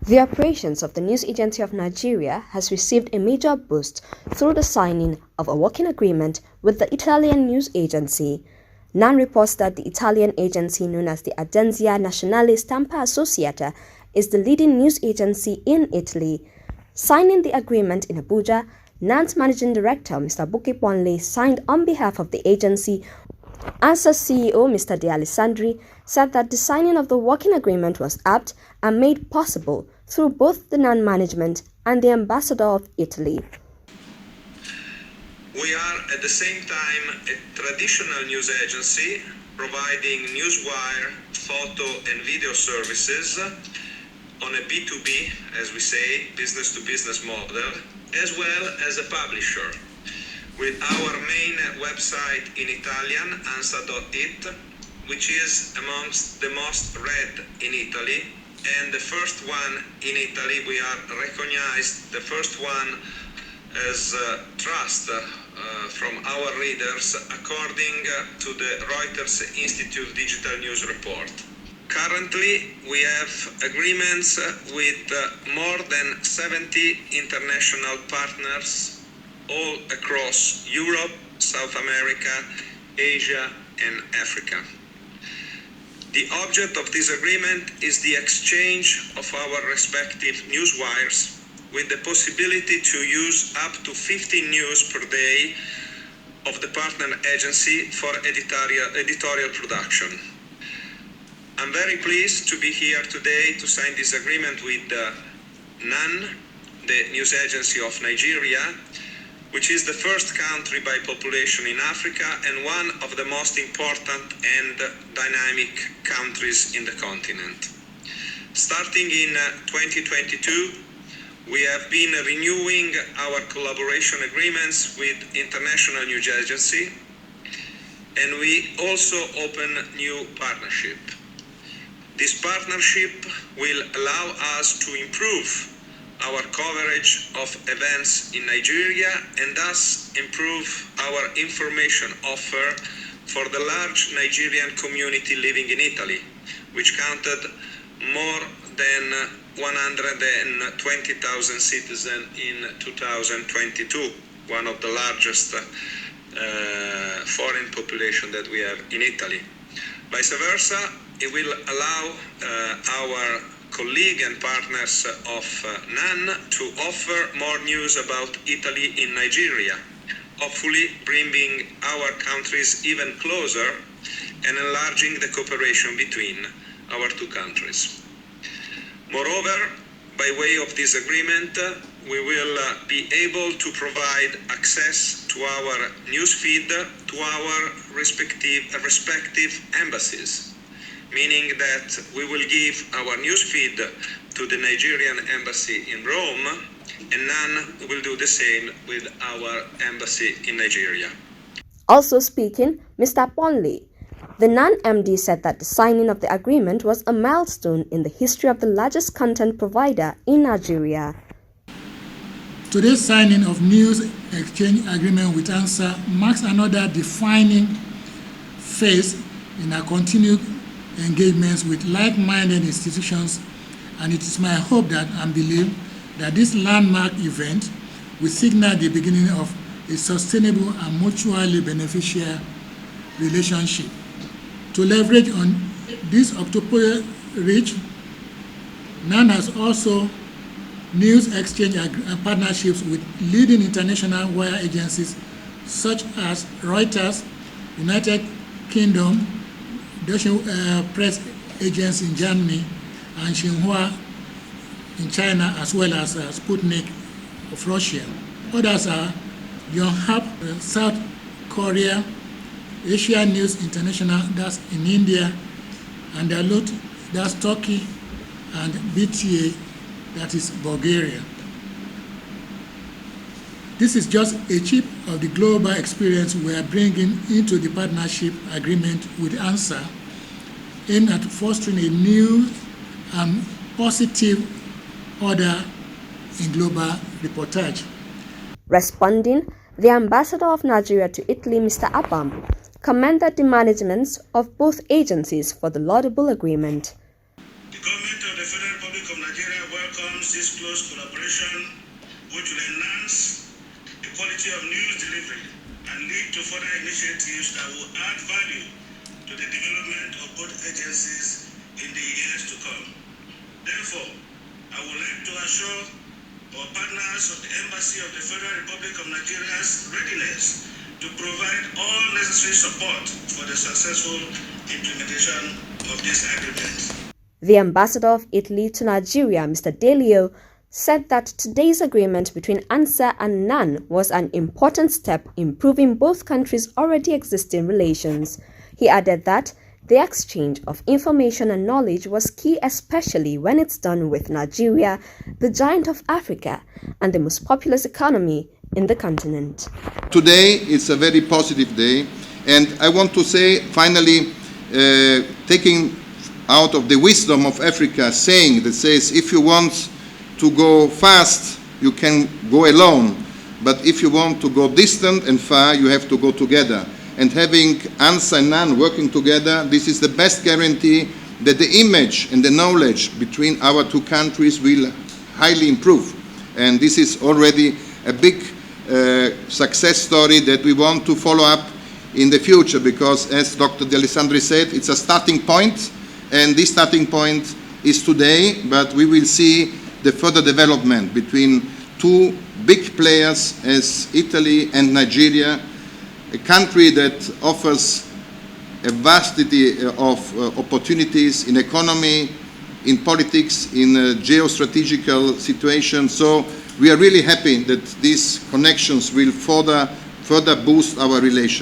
The operations of the News Agency of Nigeria has received a major boost through the signing of a working agreement with the Italian news agency. NAN reports that the Italian agency known as the Agenzia Nazionale Stampa Associata is the leading news agency in Italy. Signing the agreement in Abuja, NAN's managing director, Mr. Buki Ponle, signed on behalf of the agency. ANSA CEO Mr. De Alessandri said that the signing of the working agreement was apt and made possible through both the NAN management and the ambassador of Italy. We are at the same time a traditional news agency providing newswire, photo and video services on a B2B, as we say, business-to-business model, as well as a publisher, with our main website in Italian, ansa.it, which is amongst the most read in Italy, and the first one in Italy. We are recognized, the first one as trust from our readers, according to the Reuters Institute Digital News Report. Currently, we have agreements with more than 70 international partners all across Europe, South America, Asia, and Africa. The object of this agreement is the exchange of our respective newswires with the possibility to use up to 15 news per day of the partner agency for editorial production. I'm very pleased to be here today to sign this agreement with NAN, the news agency of Nigeria, which is the first country by population in Africa and one of the most important and dynamic countries in the continent. Starting in 2022, we have been renewing our collaboration agreements with international news agency, and we also open new partnership. This partnership will allow us to improve our coverage of events in Nigeria and thus improve our information offer for the large Nigerian community living in Italy, which counted more than 120,000 citizens in 2022, one of the largest foreign population that we have in Italy. Vice versa, it will allow our colleagues and partners of NAN to offer more news about Italy in Nigeria, hopefully bringing our countries even closer and enlarging the cooperation between our two countries. Moreover, by way of this agreement, we will be able to provide access to our newsfeed to our respective embassies, meaning that we will give our newsfeed to the Nigerian embassy in Rome, and NAN will do the same with our embassy in Nigeria. Also speaking, Mr. Ponle, the NAN MD, said that the signing of the agreement was a milestone in the history of the largest content provider in Nigeria. Today's signing of news exchange agreement with ANSA marks another defining phase in our continued engagements with like-minded institutions, and it is my hope that and belief that this landmark event will signal the beginning of a sustainable and mutually beneficial relationship. To leverage on this octuple reach, NAN has also news exchange partnerships with leading international wire agencies such as Reuters, United Kingdom, Deutsche Press Agency in Germany, and Xinhua in China, as well as Sputnik of Russia. Others are Yonhap, South Korea, Asia News International, that's in India, and Dalut, that's Turkey, and BTA, that is Bulgaria. This is just a chip of the global experience we are bringing into the partnership agreement with ANSA, aimed at fostering a new and positive order in global reportage. Responding, the ambassador of Nigeria to Italy, Mr. Abam, commended the managements of both agencies for the laudable agreement. The government of the Federal Republic of Nigeria welcomes this close collaboration, which will enhance the quality of news delivery and lead to further initiatives that will add value to the development of both agencies in the years to come. Therefore, I would like to assure our partners of the Embassy of the Federal Republic of Nigeria's readiness to provide all necessary support for the successful implementation of this agreement. The ambassador of Italy to Nigeria, Mr. Delio, said that today's agreement between ANSA and NAN was an important step in improving both countries' already existing relations. He added that the exchange of information and knowledge was key, especially when it's done with Nigeria, the giant of Africa and the most populous economy in the continent. Today is a very positive day, and I want to say finally, taking out of the wisdom of Africa, saying that says if you want to go fast, you can go alone, but if you want to go distant and far, you have to go together. And having ANSA and NAN working together, this is the best guarantee that the image and the knowledge between our two countries will highly improve. And this is already a big success story that we want to follow up in the future, because as Dr. De Alessandri said, it's a starting point, and this starting point is today, but we will see the further development between two big players as Italy and Nigeria, a country that offers a vastity of opportunities in economy, in politics, in geostrategical situations. So we are really happy that these connections will further boost our relations.